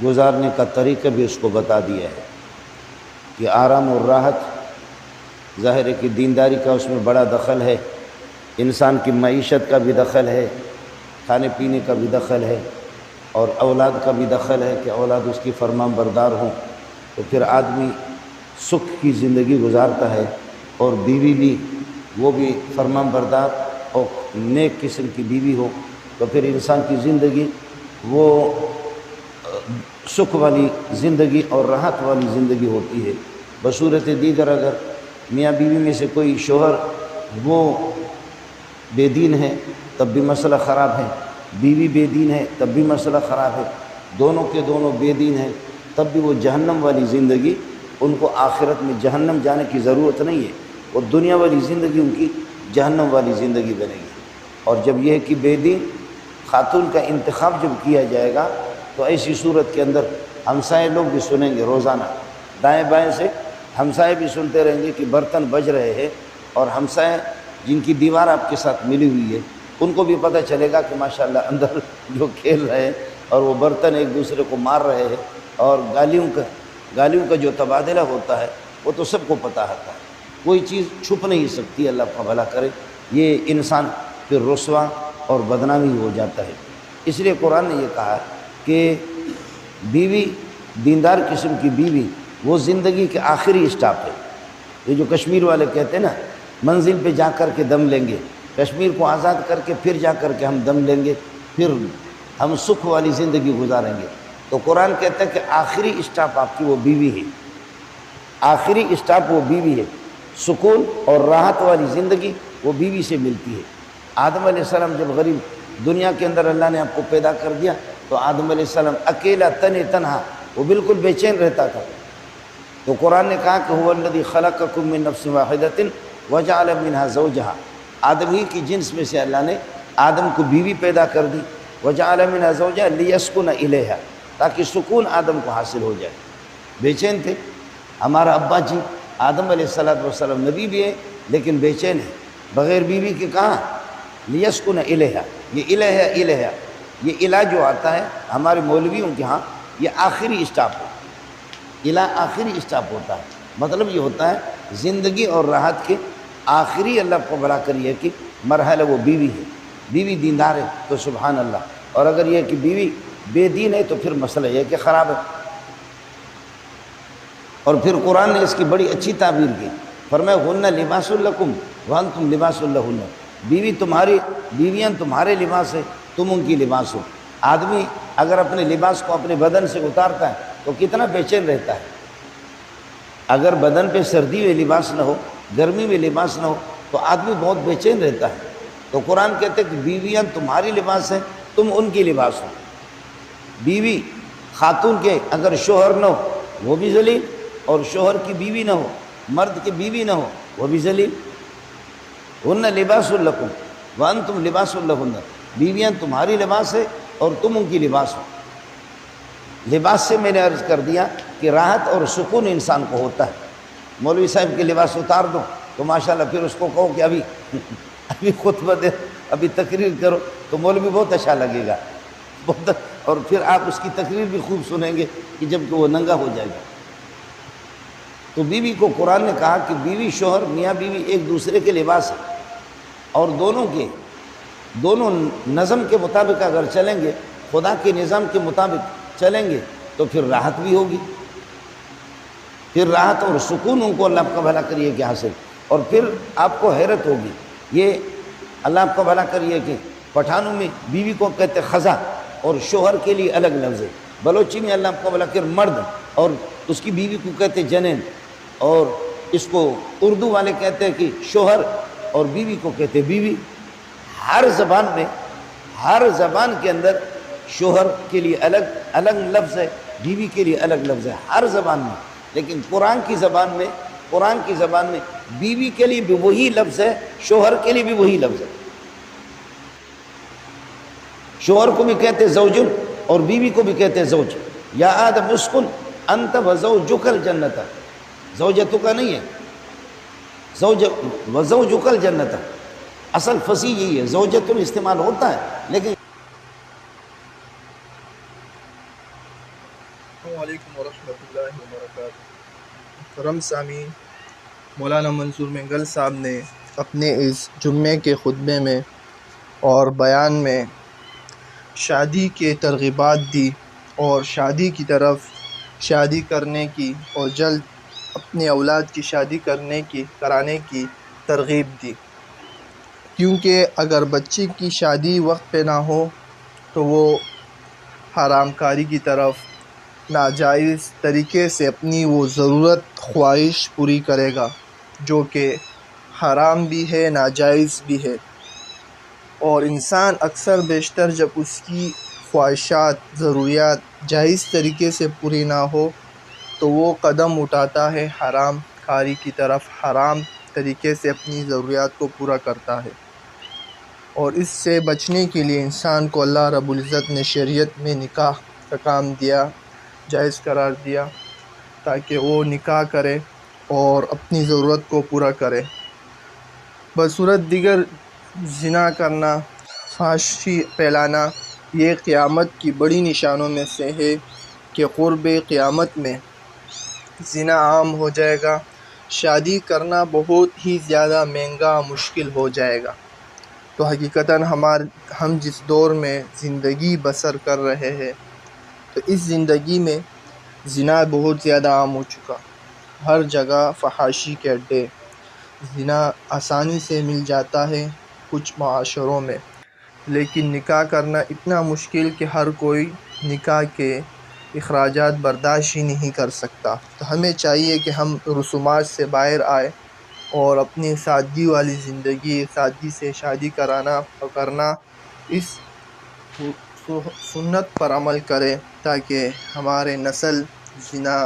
گزارنے کا طریقہ بھی اس کو بتا دیا ہے کہ آرام اور راحت ظاہر ہے کہ دینداری کا اس میں بڑا دخل ہے، انسان کی معیشت کا بھی دخل ہے، کھانے پینے کا بھی دخل ہے، اور اولاد کا بھی دخل ہے کہ اولاد اس کی فرمان بردار ہوں تو پھر آدمی سکھ کی زندگی گزارتا ہے، اور بیوی بھی وہ بھی فرمان بردار اور نیک قسم کی بیوی ہو تو پھر انسان کی زندگی وہ سکھ والی زندگی اور راحت والی زندگی ہوتی ہے۔ بصورت دیگر اگر میاں بیوی میں سے کوئی شوہر وہ بے دین ہے تب بھی مسئلہ خراب ہے، بیوی بے دین ہے تب بھی مسئلہ خراب ہے، دونوں کے دونوں بے دین ہیں تب بھی وہ جہنم والی زندگی، ان کو آخرت میں جہنم جانے کی ضرورت نہیں ہے، اور دنیا والی زندگی ان کی جہنم والی زندگی بنے گی۔ اور جب یہ ہے کہ بے دین خاتون کا انتخاب جب کیا جائے گا تو ایسی صورت کے اندر ہمسائے لوگ بھی سنیں گے، روزانہ دائیں بائیں سے ہمسائے بھی سنتے رہیں گے کہ برتن بج رہے ہیں، اور ہمسائے جن کی دیوار آپ کے ساتھ ملی ہوئی ہے ان کو بھی پتہ چلے گا کہ ماشاءاللہ اندر جو کھیل رہے ہیں اور وہ برتن ایک دوسرے کو مار رہے ہیں، اور گالیوں کا جو تبادلہ ہوتا ہے وہ تو سب کو پتہ ہوتا ہے، کوئی چیز چھپ نہیں سکتی، اللہ کا بھلا کرے۔ یہ انسان پھر رسوا اور بدنامی ہو جاتا ہے۔ اس لیے قرآن نے یہ کہا کہ بیوی، دیندار قسم کی بیوی وہ زندگی کے آخری اسٹاپ ہے۔ یہ جو کشمیر والے کہتے ہیں نا منزل پہ جا کر کے دم لیں گے، کشمیر کو آزاد کر کے پھر جا کر کے ہم دم لیں گے، پھر ہم سکھ والی زندگی گزاریں گے، تو قرآن کہتا ہے کہ آخری اسٹاپ آپ کی وہ بیوی ہے، آخری اسٹاپ وہ بیوی ہے، سکون اور راحت والی زندگی وہ بیوی سے ملتی ہے۔ آدم علیہ السلام جب غریب دنیا کے اندر اللہ نے آپ کو پیدا کر دیا تو آدم علیہ السلام اکیلا تنہا وہ بالکل بے چین رہتا تھا، تو قرآن نے کہا کہ هو الذی خلقکم من نفس واحدۃ وجعل منها زوجها، آدم ہی کی جنس میں سے اللہ نے آدم کو بیوی پیدا کر دی، وجعل منها زوجها لیسکن الیہا، تاکہ سکون آدم کو حاصل ہو جائے۔ بے چین تھے، ہمارا ابا جی آدم علیہ السلام نبی بھی ہے لیکن بے چین ہے، بغیر بیوی کے کہاں، لیسکن الیہا، یہ الہ یہ الہ جو آتا ہے ہمارے مولویوں کے ہاں یہ آخری اسٹاپ ہے، الہ آخری اسٹاپ ہوتا ہے، مطلب یہ ہوتا ہے زندگی اور راحت کے آخری اللہ کو بلا کر یہ کہ مرحلہ وہ بیوی ہے، بیوی دیندار ہے تو سبحان اللہ، اور اگر یہ کہ بیوی بے دین ہے تو پھر مسئلہ یہ کہ خراب ہے۔ اور پھر قرآن نے اس کی بڑی اچھی تعبیر کی، فرمایا ہن لباس لکم وانتم لباس لہن، بیویاں تمہارے لباس ہے، تم ان کی لباس ہو۔ آدمی اگر اپنے لباس کو اپنے بدن سے اتارتا ہے تو کتنا بے چین رہتا ہے، اگر بدن پہ سردی میں لباس نہ ہو، گرمی میں لباس نہ ہو تو آدمی بہت بے چین رہتا ہے، تو قرآن کہتے ہیں کہ بیویاں تمہاری لباس ہیں، تم ان کی لباس ہو۔ بیوی خاتون کے اگر شوہر نہ ہو وہ بھی ذلیل، اور شوہر کی بیوی نہ ہو، مرد کی بیوی نہ ہو وہ بھی ذلیل۔ ہن لباس لکم وانتم لباس لہن، بیویاں تمہاری لباس ہے اور تم ان کی لباس ہو۔ لباس سے میں نے عرض کر دیا کہ راحت اور سکون انسان کو ہوتا ہے، مولوی صاحب کے لباس اتار دو تو ماشاءاللہ پھر اس کو کہو کہ ابھی خطبہ دے، ابھی تقریر کرو تو مولوی بہت اچھا لگے گا، اور پھر آپ اس کی تقریر بھی خوب سنیں گے کہ جب کہ وہ ننگا ہو جائے گا۔ تو بیوی کو قرآن نے کہا کہ بیوی شوہر میاں بیوی ایک دوسرے کے لباس ہے، اور دونوں نظم کے مطابق اگر چلیں گے، خدا کے نظام کے مطابق چلیں گے تو پھر راحت بھی ہوگی، پھر راحت اور سکون ان کو اللہ آپ کا بھلا کریے کہ حاصل، اور پھر آپ کو حیرت ہوگی، یہ اللہ آپ کا بھلا کریے کہ پٹھانوں میں بیوی کو کہتے خزا اور شوہر کے لیے الگ لفظ ہے، بلوچی میں اللہ آپ کا بھلا کر مرد اور اس کی بیوی کو کہتے جنین، اور اس کو اردو والے کہتے ہیں کہ شوہر اور بیوی کو کہتے بیوی۔ ہر زبان کے اندر شوہر کے لیے الگ لفظ ہے، بیوی کے لیے الگ لفظ ہے، ہر زبان میں، لیکن قرآن کی زبان میں بیوی کے لیے بھی وہی لفظ ہے، شوہر کے لیے بھی وہی لفظ ہے۔ شوہر کو بھی کہتے زوج اور بیوی کو بھی کہتے زوج۔ یا آدم اسکن انت وزوجک الجنت، زوجتک کا نہیں ہے، وزوجک الجنت، اصل فصیح یہی ہے، زوجتن استعمال ہوتا ہے لیکن السلام علیکم ورحمۃ اللہ وبرکاتہ۔ محترم سامعین، مولانا منصور منگل صاحب نے اپنے اس جمعے کے خطبے میں اور بیان میں شادی کے ترغیبات دی اور شادی کی طرف شادی کرنے کی اور جلد اپنے اولاد کی شادی کرانے کی ترغیب دی، کیونکہ اگر بچے کی شادی وقت پہ نہ ہو تو وہ حرام کاری کی طرف ناجائز طریقے سے اپنی وہ ضرورت خواہش پوری کرے گا جو کہ حرام بھی ہے، ناجائز بھی ہے۔ اور انسان اکثر بیشتر جب اس کی خواہشات، ضروریات جائز طریقے سے پوری نہ ہو تو وہ قدم اٹھاتا ہے حرام کاری کی طرف، حرام طریقے سے اپنی ضروریات کو پورا کرتا ہے۔ اور اس سے بچنے کے لیے انسان کو اللہ رب العزت نے شریعت میں نکاح کا کام دیا، جائز قرار دیا، تاکہ وہ نکاح کرے اور اپنی ضرورت کو پورا کرے۔ بصورت دیگر زنا کرنا، فحاشی پھیلانا، یہ قیامت کی بڑی نشانوں میں سے ہے کہ قرب قیامت میں زنا عام ہو جائے گا، شادی کرنا بہت ہی زیادہ مہنگا، مشکل ہو جائے گا۔ تو حقیقتاً ہم جس دور میں زندگی بسر کر رہے ہیں تو اس زندگی میں زنا بہت زیادہ عام ہو چکا، ہر جگہ فحاشی کے اڈے، زنا آسانی سے مل جاتا ہے کچھ معاشروں میں، لیکن نکاح کرنا اتنا مشکل کہ ہر کوئی نکاح کے اخراجات برداشت ہی نہیں کر سکتا۔ تو ہمیں چاہیے کہ ہم رسومات سے باہر آئے اور اپنی سادگی والی زندگی، سادگی سے شادی کرنا اس سنت پر عمل کرے تاکہ ہمارے نسل زنا